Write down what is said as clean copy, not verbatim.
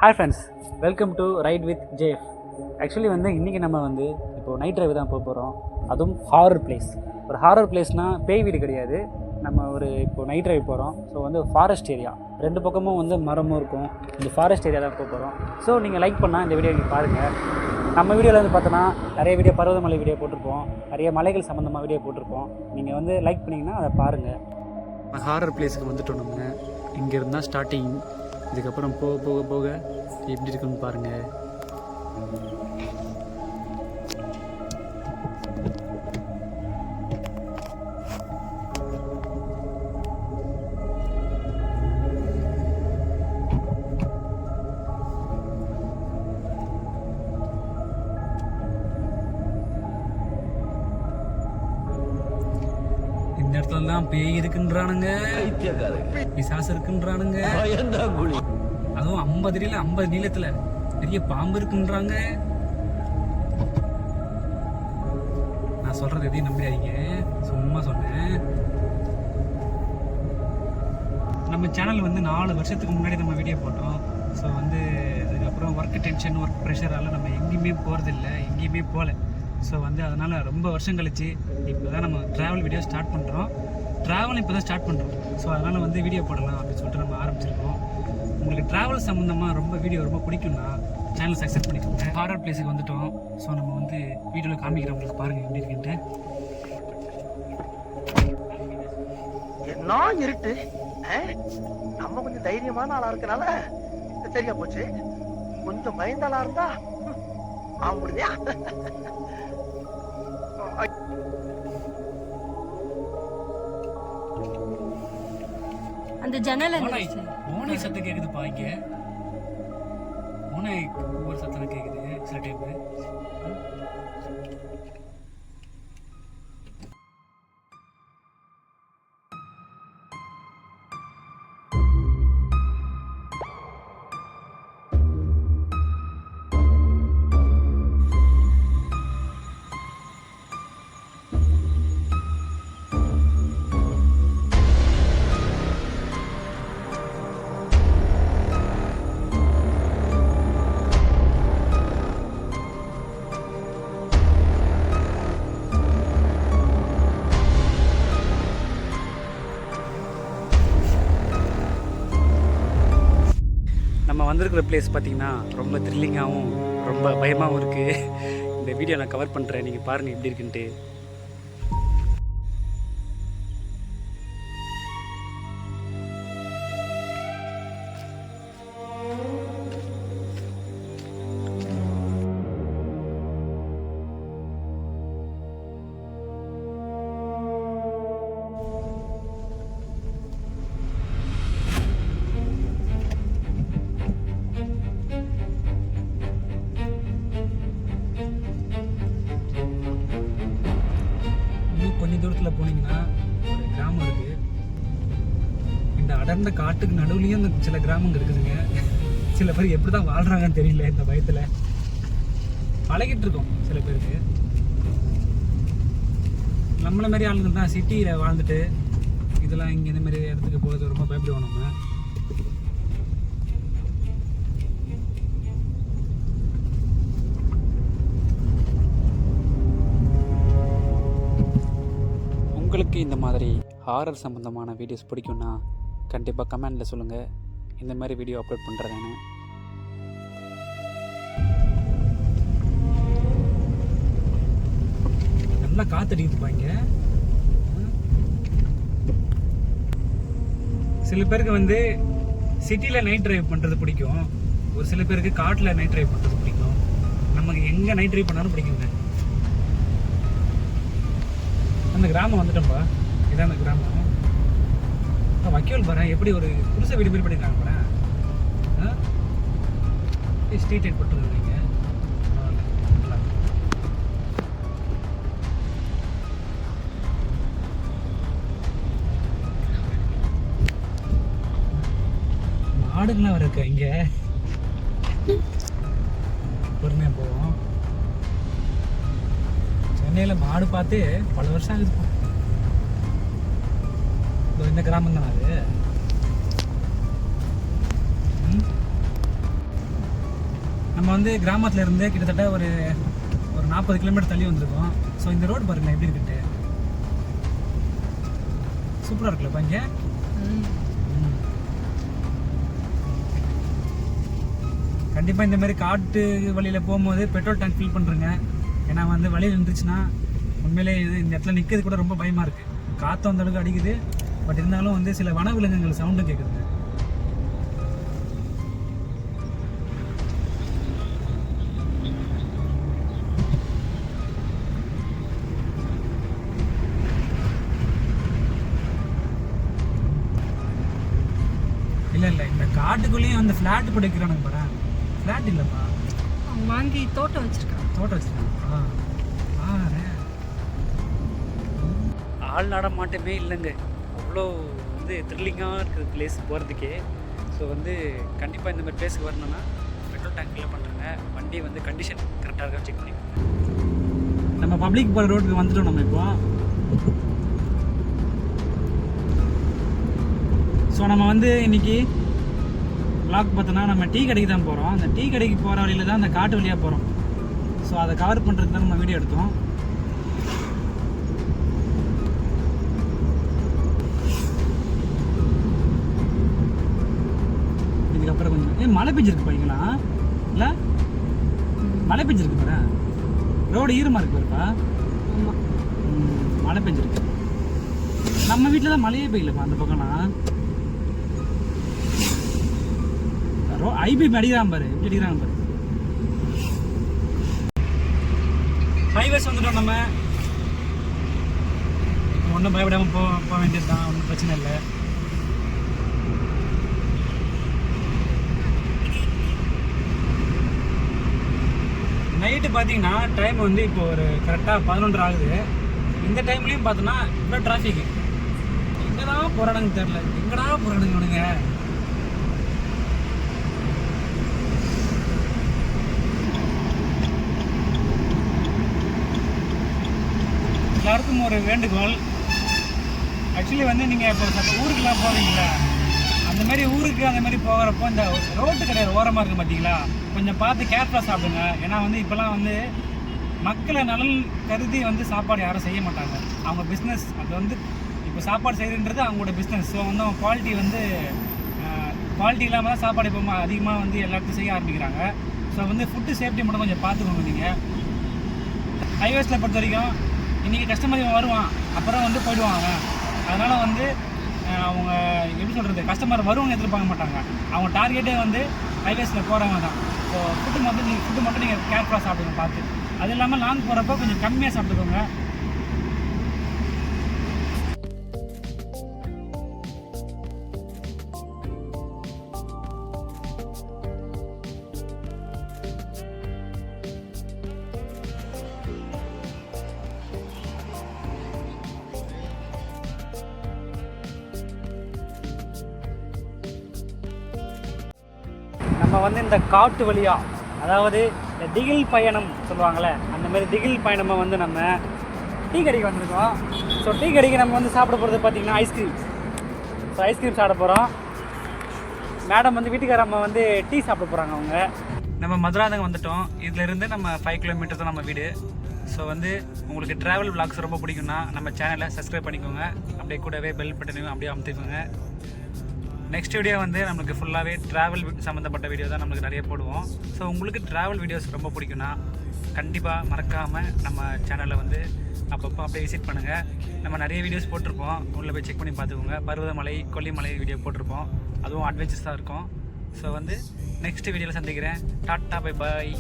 Hi friends, welcome to right with JF. Actually இன்றைக்கி நம்ம இப்போது நைட் ட்ரைவ் தான் போக போகிறோம். அதுவும் ஹாரர் பிளேஸ். ஒரு ஹாரர் பிளேஸ்னால் பேய் வீடு கிடையாது. நம்ம இப்போது நைட் ட்ரைவ் போகிறோம். ஸோ ஃபாரஸ்ட் ஏரியா, ரெண்டு பக்கமும் மரமும் இருக்கும். இந்த ஃபாரஸ்ட் ஏரியா தான் போக போகிறோம். ஸோ நீங்கள் லைக் பண்ணால் இந்த வீடியோ நீங்கள் பாருங்கள். நம்ம வீடியோவில் பார்த்தோன்னா நிறைய வீடியோ பருவதமலை வீடியோ போட்டிருப்போம், நிறைய மலைகள் சம்மந்தமாக வீடியோ போட்டிருப்போம். நீங்கள் லைக் பண்ணிங்கன்னா அதை பாருங்கள். ஹாரர் பிளேஸுக்கு வந்துட்டோம். நம்ம இங்கே இருந்தால் ஸ்டார்டிங். இதுக்கப்புறம் போக போக போக எப்படி இருக்குன்னு பாருங்கள். இந்த இடத்துல தான் பேய் இருக்குன்றானுங்க, பிசாசு இருக்குன்றானுங்க. அதுவும் 50 அடியில் 50 நீளத்துல பெரிய பாம்பு இருக்குன்றாங்க. நான் சொல்றது எதையும் நம்பிடாதீங்க, சும்மா சொன்னேன். நம்ம சேனல் 4 வருஷத்துக்கு முன்னாடி நம்ம வீடியோ போட்டோம். ஸோ அதுக்கப்புறம் ஒர்க் டென்ஷன், ஒர்க் ப்ரெஷரால் நம்ம எங்கேயுமே போகிறதில்ல, எங்கேயுமே போகல. ஸோ அதனால் ரொம்ப வருஷம் கழிச்சு இப்போ தான் நம்ம ட்ராவல் வீடியோ ஸ்டார்ட் பண்ணுறோம். ட்ராவல் இப்போ தான் ஸ்டார்ட் பண்ணுறோம். ஸோ அதனால் வீடியோ போடலாம் அப்படின்னு சொல்லிட்டு நம்ம ஆரம்பிச்சிருக்கோம். உங்களுக்கு ட்ராவல் சம்மந்தமாக ரொம்ப வீடியோ ரொம்ப பிடிக்கும்னா சேனல் சக்ஸஸ் பண்ணிக்கோங்க. ஹாரர் பிளேஸுக்கு வந்துட்டோம். ஸோ நம்ம வீடியோவில் காமிக்கிறோம், உங்களுக்கு பாருங்கள் எப்படி இருக்குன்ட்டு. என்ன இருட்டு, நம்ம கொஞ்சம் தைரியமான ஆளா இருக்கனால சரியா போச்சு. கொஞ்சம் பயந்த ஆளா இருந்தா ஆக முடியா. அந்த ஜன்னல ஓனை சத்தம் கேக்குதுப்பா. இங்க ஓனை ஒவ்வொரு சத்தம் கேக்குது சில டைம். நம்ம வந்திருக்கிற பிளேஸ் பார்த்திங்கன்னா ரொம்ப த்ரில்லிங்காகவும் ரொம்ப பயமாகவும் இருக்குது. இந்த வீடியோ நான் கவர் பண்ணுறேன், நீங்கள் பாருங்கள் எப்படி இருக்குன்ட்டு. கொஞ்சம் தூரத்தில் போனீங்கன்னா ஒரு கிராமம் இருக்குது. இந்த அடர்ந்த காட்டுக்கு நடுவுலையும் சில கிராமங்கள் இருக்குதுங்க. சில பேர் எப்படி தான் வாழ்கிறாங்கன்னு தெரியல. இந்த பயத்தில் பழகிட்டு இருக்கோம். சில பேருக்கு நம்மளை மாதிரி ஆளுங்க தான் சிட்டியில் வாழ்ந்துட்டு இதெல்லாம் இங்கே இந்த மாதிரி இடத்துக்கு போகிறது ரொம்ப பயப்படுவோம் நம்ம. உங்களுக்கு இந்த மாதிரி ஹாரர் சம்மந்தமான வீடியோஸ் பிடிக்கும்னா கண்டிப்பாக கமெண்டில் சொல்லுங்கள். இந்த மாதிரி வீடியோ அப்லோட் பண்ணுறேன் நான். நல்லா காத்தடிக்குதுப்பாங்க. சில பேருக்கு சிட்டியில் நைட் ட்ரைவ் பண்ணுறது பிடிக்கும், ஒரு சில பேருக்கு காட்டில் நைட் ட்ரைவ் பண்ணுறது பிடிக்கும். நமக்கு எங்கே நைட் ட்ரைவ் பண்ணாலும் பிடிக்குங்க. அந்த கிராமம் வந்துட்டோம்ப்பா, இதான் அந்த கிராமம். வக்கீல் பாரு எப்படி ஒரு புதுசாக வீடு மாதிரி பண்ணியிருக்காங்க பாரு. ஸ்ட்ரீட் லைட் போட்டுருக்காங்க. மாடுங்களாம் வர இருக்கு இங்கே. பொறுமையாக போவோம். சென்னையில் மாடு பார்த்து பல வருஷம் ஆகுது. இந்த கிராமம் தானே அது. நம்ம வந்து கிராமத்தில் இருந்து கிட்டத்தட்ட ஒரு 40 கிலோமீட்டர் தள்ளி வந்திருக்கோம். ஸோ இந்த ரோடு பாருங்களேன் எப்படி இருக்குட்டு, சூப்பராக இருக்குல்லப்பா இங்கே. கண்டிப்பாக இந்த மாதிரி காட்டு வழியில் போகும்போது பெட்ரோல் டேங்க் ஃபில் பண்ணுறேங்க. ஏன்னா வந்து வழியில் இருந்துச்சுன்னா உண்மையிலே இந்த இடத்துல நிற்கிறது கூட ரொம்ப பயமாக இருக்குது. காற்று அந்த அளவுக்கு அடிக்குது, பட் இருந்தாலும் வந்து சில வனவிலங்குகள் சவுண்டும் கேட்குதுங்க. இல்லை இந்த காட்டுக்குள்ளேயும் அந்த ஃப்ளாட் படைக்கிறானுங்க பாரு. ஃப்ளாட் இல்லைப்பா, வாங்கி தோட்டம் வச்சிருக்காங்க. ஆள் நடமாட்டமே இல்லைங்க. அவ்வளோ வந்து த்ரில்லிங்காக இருக்குது பிளேஸ் போகிறதுக்கே. ஸோ வந்து கண்டிப்பாக இந்த மாதிரி பிளேஸுக்கு வரணும்னா பெட்ரோல் டேங்க் ஃபில் பண்ணுறேங்க. வண்டி வந்து கண்டிஷன் கரெக்டாக இருக்கா செக் பண்ணி. நம்ம பப்ளிக் போகிற ரோட்டுக்கு வந்துட்டோம். நம்ம இப்போ ஸோ நம்ம வந்து இன்றைக்கி vlog பார்த்தோன்னா நம்ம டீ கடைக்கு தான் போகிறோம். அந்த டீ கடைக்கு போகிற வழியில் தான் அந்த காட்டு வழியாக போகிறோம். ஸோ அதை கவர் பண்ணுறதுக்கு தான் நம்ம வீடியோ எடுத்தோம். இதுக்கப்புறம் கொஞ்சம் மழை பெஞ்சிருக்கு பாருங்களா, இல்லை மழை பெஞ்சிருக்கு பாரு. ரோடு ஈரமாக இருக்கு பாருப்பா. மழை பெஞ்சிருக்கு. நம்ம வீட்டில் தான் மழையே பெய்யலப்பா அந்த பக்கம்னா. ஐபி அடிக்கிறான் பாரு, எப்படி அடிக்கிறாங்க பாரு. ஹைவேஸ் வந்துட்டோம். நம்ம ஒன்றும் பயப்படாமல் போக வேண்டியது தான், ஒன்றும் பிரச்சனை இல்லை. நைட்டு பார்த்தீங்கன்னா டைம் வந்து இப்போ ஒரு கரெக்டாக 11 ஆகுது. இந்த டைம்லேயும் பார்த்தோன்னா இவ்வளோ டிராஃபிக்கு. எங்கடா போகிறானுங்க தெரில, எங்கடா போகிறானுங்க அவனுங்க. எல்லாருக்கும் ஒரு வேண்டுகோள். ஆக்சுவலி வந்து நீங்கள் இப்போ ஊருக்குலாம் போவீங்களா, அந்த மாதிரி ஊருக்கு அந்த மாதிரி போகிறப்போ இந்த ரோட்டு கடையில் ஓரமாக இருக்குது பார்த்தீங்களா, கொஞ்சம் பார்த்து கேர்ஃபுல்லாக சாப்பிடுங்க. ஏன்னா வந்து இப்போலாம் வந்து மக்களை நலன் கருதி வந்து சாப்பாடு யாரும் செய்ய மாட்டாங்க. அவங்க பிஸ்னஸ் அது வந்து இப்போ சாப்பாடு செய்கிறன்றது அவங்களோட பிஸ்னஸ். ஸோ வந்து அவங்க குவாலிட்டி இல்லாமல் தான் சாப்பாடு இப்போ அதிகமாக வந்து எல்லாத்தையும் செய்ய ஆரம்பிக்கிறாங்க. ஸோ வந்து ஃபுட்டு சேஃப்டி மட்டும் கொஞ்சம் பார்த்துக்கோங்க. நீங்கள் ஹைவேஸில் பொறுத்த வரைக்கும் இன்றைக்கி கஸ்டமர் இவன் வருவான், அப்புறம் வந்து போயிடுவாங்க. அதனால் வந்து அவங்க எப்படி சொல்கிறது, கஸ்டமர் வருவாங்க எதிர்பார்க்க மாட்டாங்க. அவங்க டார்கெட்டே வந்து ஹைவேஸில் போகிறவங்க தான். ஸோ ஃபுட்டு மட்டும் நீங்கள் கேர்ஃபுல்லாக சாப்பிடுங்க பார்த்து. அது இல்லாமல் லாங் போகிறப்போ கொஞ்சம் கம்மியாக சாப்பிட்டுக்கோங்க. நம்ம வந்து இந்த காட்டு வழியா, அதாவது இந்த திகில் பயணம் சொல்லுவாங்கள்ல, அந்த மாதிரி திகில் பயணமாக வந்து நம்ம டீ கடைக்கு வந்திருக்கோம். ஸோ டீ கடைக்கு நம்ம வந்து சாப்பிட போகிறது பார்த்திங்கன்னா ஐஸ்கிரீம். ஸோ ஐஸ்கிரீம் சாப்பிட போகிறோம். மேடம் வந்து வீட்டுக்காரம்மா வந்து டீ சாப்பிட போகிறாங்க. அவங்க நம்ம மதுராந்தகம் வந்துட்டோம். இதிலேருந்து நம்ம 5 கிலோமீட்டர் தான் நம்ம வீடு. ஸோ வந்து உங்களுக்கு ட்ராவல் விளாக்ஸ் ரொம்ப பிடிக்கும்னா நம்ம சேனலை சப்ஸ்கிரைப் பண்ணிக்கோங்க. அப்படியே கூடவே பெல் பட்டனையும் அப்படியே அமுத்திக்கோங்க. நெக்ஸ்ட் வீடியோ வந்து நம்மளுக்கு ஃபுல்லாகவே ட்ராவல் சம்மந்தப்பட்ட வீடியோ தான் நம்மளுக்கு நிறைய போடுவோம். ஸோ உங்களுக்கு ட்ராவல் வீடியோஸ் ரொம்ப பிடிக்கும்னா கண்டிப்பாக மறக்காமல் நம்ம சேனலில் வந்து அப்பப்போ அப்படியே விசிட் பண்ணுங்கள். நம்ம நிறைய வீடியோஸ் போட்டிருப்போம், உள்ளே போய் செக் பண்ணி பார்த்துக்கோங்க. பருவதமலை, கொல்லிமலை வீடியோ போட்டிருப்போம், அதுவும் அட்வென்ச்சர்ஸ் தான் இருக்கும். ஸோ வந்து நெக்ஸ்ட் வீடியோவில் சந்திக்கிறேன். Tata, bye bye.